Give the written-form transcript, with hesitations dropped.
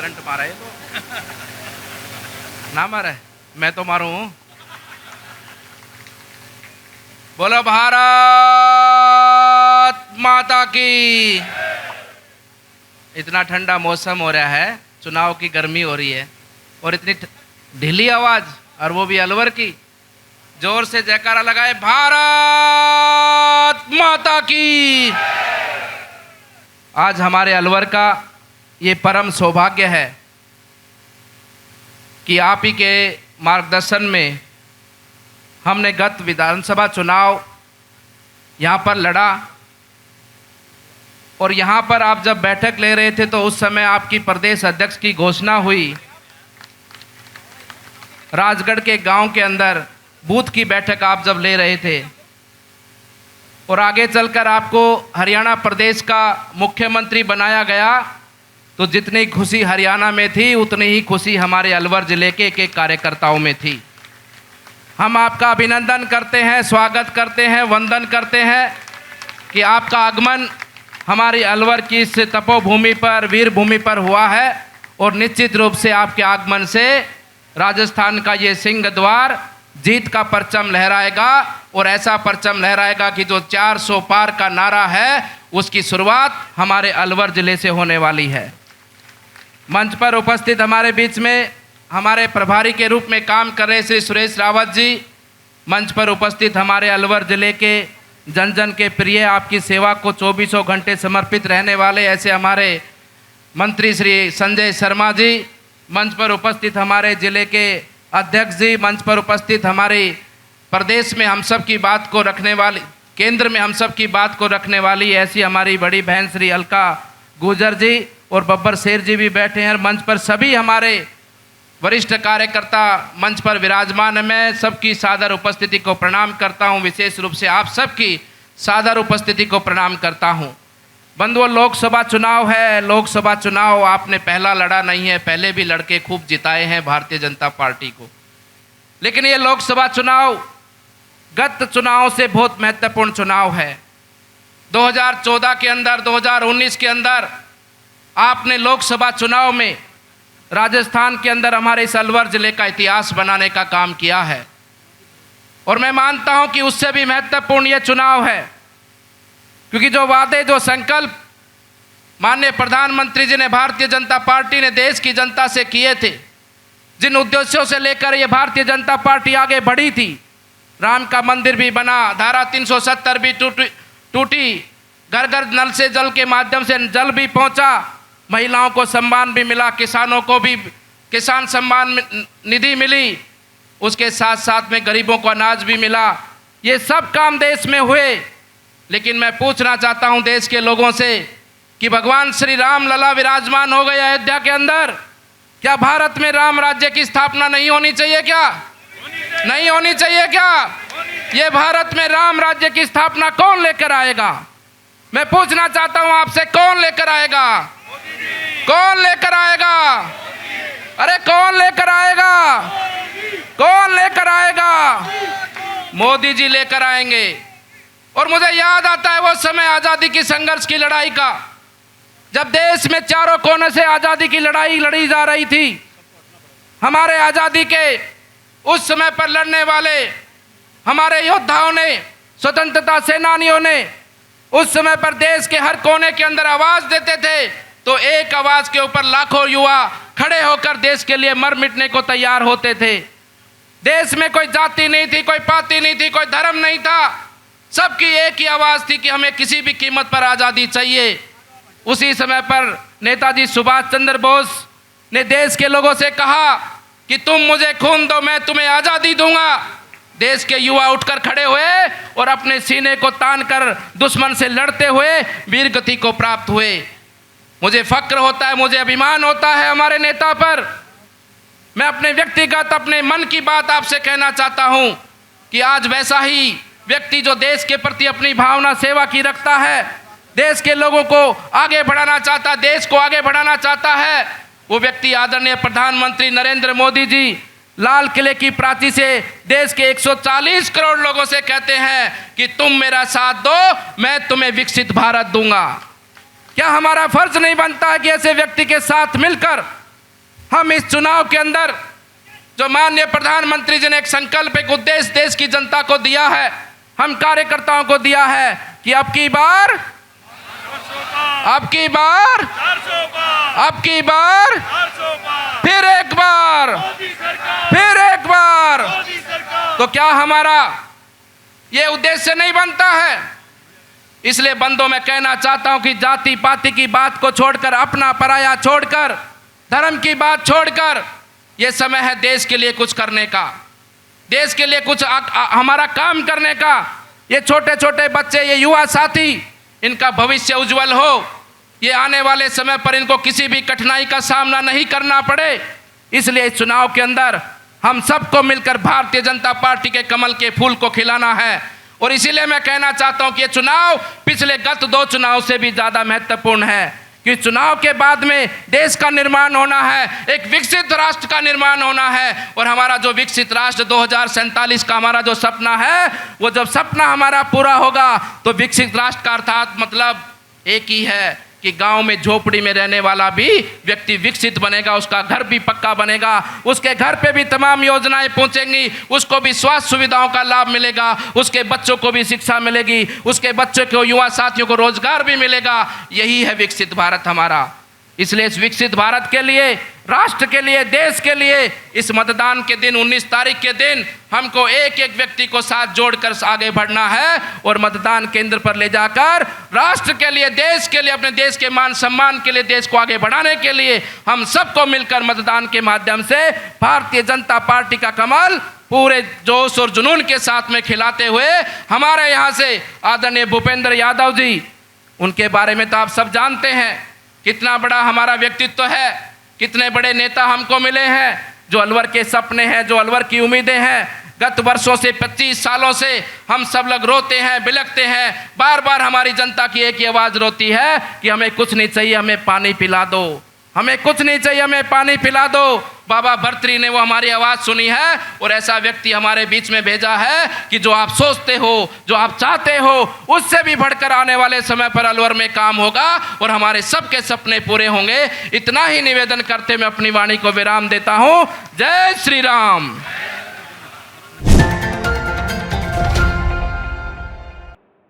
Current मारा है तो ना मारा है, मैं तो मारू हूं। बोलो भारत माता की। इतना ठंडा मौसम हो रहा है, चुनाव की गर्मी हो रही है और इतनी ढीली आवाज, और वो भी अलवर की। जोर से जयकारा लगाए, भारत माता की। आज हमारे अलवर का ये परम सौभाग्य है कि आप ही के मार्गदर्शन में हमने गत विधानसभा चुनाव यहाँ पर लड़ा, और यहाँ पर आप जब बैठक ले रहे थे तो उस समय आपकी प्रदेश अध्यक्ष की घोषणा हुई। राजगढ़ के गांव के अंदर बूथ की बैठक आप जब ले रहे थे, और आगे चलकर आपको हरियाणा प्रदेश का मुख्यमंत्री बनाया गया, तो जितनी खुशी हरियाणा में थी उतनी ही खुशी हमारे अलवर जिले के एक एक कार्यकर्ताओं में थी। हम आपका अभिनंदन करते हैं, स्वागत करते हैं, वंदन करते हैं कि आपका आगमन हमारी अलवर की इस तपोभूमि पर, वीर भूमि पर हुआ है, और निश्चित रूप से आपके आगमन से राजस्थान का ये सिंह द्वार जीत का परचम लहराएगा, और ऐसा परचम लहराएगा कि जो 400 पार का नारा है उसकी शुरुआत हमारे अलवर जिले से होने वाली है। मंच पर उपस्थित हमारे बीच में हमारे प्रभारी के रूप में काम कर रहे श्री सुरेश रावत जी, मंच पर उपस्थित हमारे अलवर जिले के जन जन के प्रिय, आपकी सेवा को 24 घंटे समर्पित रहने वाले ऐसे हमारे मंत्री श्री संजय शर्मा जी, मंच पर उपस्थित हमारे जिले के अध्यक्ष जी, मंच पर उपस्थित हमारे प्रदेश में हम सब की बात को रखने वाली, केंद्र में हम सब की बात को रखने वाली ऐसी हमारी बड़ी बहन श्री अलका गुजर जी, और बब्बर शेर जी भी बैठे हैं। मंच पर सभी हमारे वरिष्ठ कार्यकर्ता मंच पर विराजमान है। मैं सबकी सादर उपस्थिति को प्रणाम करता हूं, विशेष रूप से आप सबकी सादर उपस्थिति को प्रणाम करता हूं। बंधुओं, लोकसभा चुनाव है। लोकसभा चुनाव आपने पहला लड़ा नहीं है, पहले भी लड़के खूब जिताए हैं भारतीय जनता पार्टी को, लेकिन ये लोकसभा चुनाव गत चुनाव से बहुत महत्वपूर्ण चुनाव है। 2014 के अंदर, 2019 के अंदर आपने लोकसभा चुनाव में राजस्थान के अंदर हमारे इस अलवर जिले का इतिहास बनाने का काम किया है, और मैं मानता हूं कि उससे भी महत्वपूर्ण ये चुनाव है, क्योंकि जो वादे, जो संकल्प माननीय प्रधानमंत्री जी ने, भारतीय जनता पार्टी ने देश की जनता से किए थे, जिन उद्देश्यों से लेकर ये भारतीय जनता पार्टी आगे बढ़ी थी, राम का मंदिर भी बना, धारा 370 भी टूटी, घर घर नल से जल के माध्यम से जल भी पहुंचा, महिलाओं को सम्मान भी मिला, किसानों को भी किसान सम्मान निधि मिली, उसके साथ साथ में गरीबों को अनाज भी मिला। ये सब काम देश में हुए, लेकिन मैं पूछना चाहता हूं देश के लोगों से कि भगवान श्री राम लला विराजमान हो गए अयोध्या के अंदर, क्या भारत में राम राज्य की स्थापना नहीं होनी चाहिए? क्या नहीं होनी चाहिए? क्या ये भारत में राम राज्य की स्थापना कौन लेकर आएगा? मैं पूछना चाहता हूं आपसे, कौन लेकर आएगा? कौन लेकर आएगा? अरे कौन लेकर आएगा? कौन लेकर आएगा? मोदी जी लेकर आएंगे। और मुझे याद आता है वो समय आजादी की संघर्ष की लड़ाई का, जब देश में चारों कोने से आजादी की लड़ाई लड़ी जा रही थी। हमारे आजादी के उस समय पर लड़ने वाले हमारे योद्धाओं ने, स्वतंत्रता सेनानियों ने उस समय पर देश के हर कोने के अंदर आवाज देते थे, तो एक आवाज के ऊपर लाखों युवा खड़े होकर देश के लिए मर मिटने को तैयार होते थे। देश में कोई जाति नहीं थी, कोई पाति नहीं थी, कोई धर्म नहीं था, सबकी एक ही आवाज थी कि हमें किसी भी कीमत पर आज़ादी चाहिए। उसी समय पर नेताजी सुभाष चंद्र बोस ने देश के लोगों से कहा कि तुम मुझे खून दो, मैं तुम्हें आज़ादी दूंगा। देश के युवा उठकर खड़े हुए और अपने सीने को तान कर दुश्मन से लड़ते हुए वीर गति को प्राप्त हुए। मुझे फक्र होता है, मुझे अभिमान होता है हमारे नेता पर। मैं अपने व्यक्तिगत, अपने मन की बात आपसे कहना चाहता हूं कि आज वैसा ही व्यक्ति जो देश के प्रति अपनी भावना सेवा की रखता है, देश के लोगों को आगे बढ़ाना चाहता है, देश को आगे बढ़ाना चाहता है, वो व्यक्ति आदरणीय प्रधानमंत्री नरेंद्र मोदी जी लाल किले की प्राची से देश के 140 करोड़ लोगों से कहते हैं कि तुम मेरा साथ दो, मैं तुम्हें विकसित भारत दूंगा। क्या हमारा फर्ज नहीं बनता है कि ऐसे व्यक्ति के साथ मिलकर हम इस चुनाव के अंदर जो माननीय प्रधानमंत्री जी ने एक संकल्प, एक उद्देश्य देश की जनता को दिया है, हम कार्यकर्ताओं को दिया है कि अब की बार, अब की बार, अब की बार, फिर एक बार, फिर एक बार। तो क्या हमारा ये उद्देश्य नहीं बनता है? इसलिए बंधुओं मैं कहना चाहता हूं कि जाति पाति की बात को छोड़कर, अपना पराया छोड़कर, धर्म की बात छोड़कर, ये समय है देश के लिए कुछ करने का, देश के लिए कुछ हमारा काम करने का। ये छोटे छोटे बच्चे, ये युवा साथी, इनका भविष्य उज्जवल हो, ये आने वाले समय पर इनको किसी भी कठिनाई का सामना नहीं करना पड़े। इसलिए इस चुनाव के अंदर हम सबको मिलकर भारतीय जनता पार्टी के कमल के फूल को खिलाना है। और इसीलिए मैं कहना चाहता हूं कि ये चुनाव पिछले गत 2 चुनाव से भी ज़्यादा महत्वपूर्ण है, कि चुनाव के बाद में देश का निर्माण होना है, एक विकसित राष्ट्र का निर्माण होना है। और हमारा जो विकसित राष्ट्र 2047 का हमारा जो सपना है, वो जब सपना हमारा पूरा होगा तो विकसित राष्ट्र का अर्थात मतलब एक ही है कि गांव में झोपड़ी में रहने वाला भी व्यक्ति विकसित बनेगा, उसका घर भी पक्का बनेगा, उसके घर पे भी तमाम योजनाएं पहुंचेंगी, उसको भी स्वास्थ्य सुविधाओं का लाभ मिलेगा, उसके बच्चों को भी शिक्षा मिलेगी, उसके बच्चों को, युवा साथियों को रोजगार भी मिलेगा। यही है विकसित भारत हमारा। इसलिए इस विकसित भारत के लिए, राष्ट्र के लिए, देश के लिए इस मतदान के दिन 19 तारीख के दिन हमको एक एक व्यक्ति को साथ जोड़कर आगे बढ़ना है और मतदान केंद्र पर ले जाकर राष्ट्र के लिए, देश के लिए, अपने देश के मान सम्मान के लिए, देश को आगे बढ़ाने के लिए हम सबको मिलकर मतदान के माध्यम से भारतीय जनता पार्टी का कमल पूरे जोश और जुनून के साथ में खिलाते हुए, हमारे यहाँ से आदरणीय भूपेंद्र यादव जी, उनके बारे में तो आप सब जानते हैं कितना बड़ा हमारा व्यक्तित्व है, कितने बड़े नेता हमको मिले हैं, जो अलवर के सपने हैं, जो अलवर की उम्मीदें हैं। गत वर्षों से 25 सालों से हम सब लोग रोते हैं, बिलखते हैं, बार बार हमारी जनता की एक ही आवाज़ रोती है कि हमें कुछ नहीं चाहिए, हमें पानी पिला दो, हमें कुछ नहीं चाहिए, हमें पानी पिला दो। बाबा भर्तृहरि ने वो हमारी आवाज़ सुनी है और ऐसा व्यक्ति हमारे बीच में भेजा है कि जो आप सोचते हो, जो आप चाहते हो, उससे भी बढ़कर आने वाले समय पर अलवर में काम होगा और हमारे सबके सपने पूरे होंगे। इतना ही निवेदन करते मैं अपनी वाणी को विराम देता हूँ। जय श्री राम।